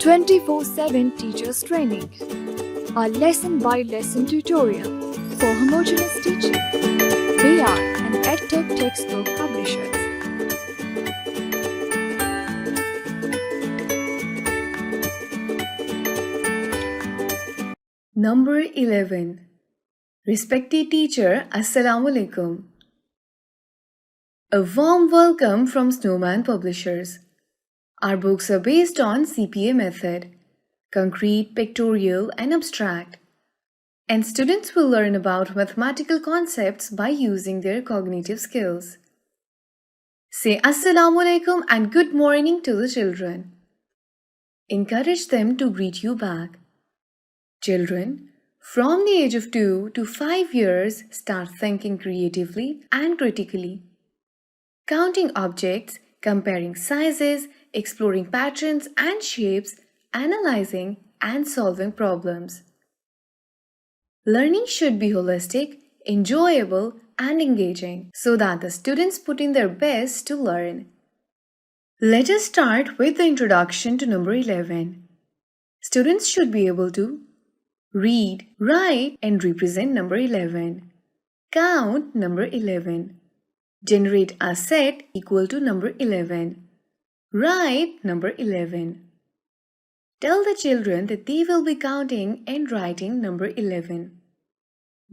24/7 teachers training. Our lesson-by-lesson tutorial for homogeneous teaching. We are an EdTech textbook publishers. Number 11. Respected teacher, Assalamu Alaikum. A warm welcome from Snowman Publishers. Our books are based on CPA method, concrete, pictorial and abstract. And students will learn about mathematical concepts by using their cognitive skills. Say Assalamu Alaikum and good morning to the children. Encourage them to greet you back. Children, from the age of 2 to 5 years, start thinking creatively and critically. Counting objects, comparing sizes, exploring patterns and shapes, analyzing and solving problems. Learning should be holistic, enjoyable and engaging so that the students put in their best to learn. Let us start with the introduction to number 11. Students should be able to read, write and represent number 11. Count number 11. Generate a set equal to number 11. Write number 11. Tell the children that they will be counting and writing number 11.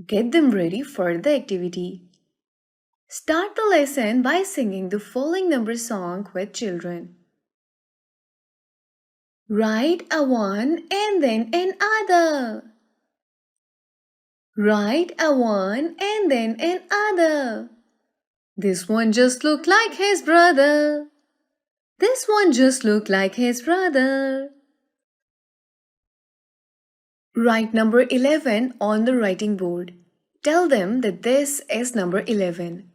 Get them ready for the activity. Start the lesson by singing the following number song with children. Write a 1 and then an other. Write a 1 and then an other. This one just looked like his brother. This one just looked like his brother. Write number 11 on the writing board. Tell them that this is number 11.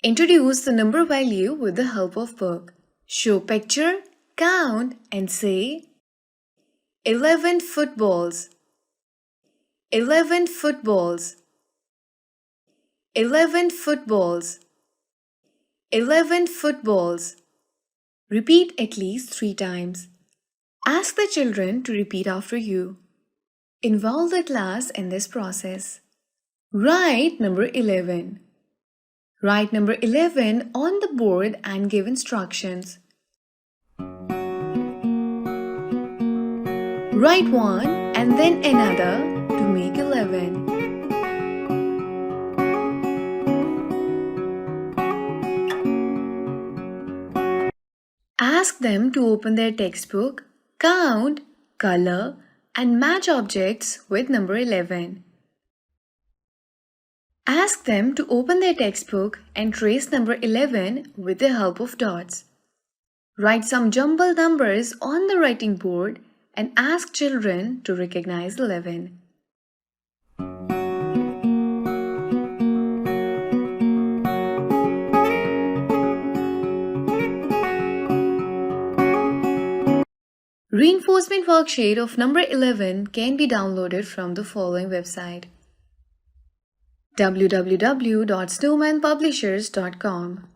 Introduce the number value with the help of book. Show picture, count and say 11 footballs. 11 footballs. 11 footballs. 11 footballs. Repeat at least 3 times. Ask the children to repeat after you. Involve the class in this process. Write number 11. Write number 11 on the board and give instructions. Write 1 and then another to make 11. Ask them to open their textbook, count, color, and match objects with number 11. Ask them to open their textbook and trace number 11 with the help of dots. Write some jumbled numbers on the writing board and ask children to recognize 11. Reinforcement worksheet of number 11 can be downloaded from the following website: www.snowmanpublishers.com.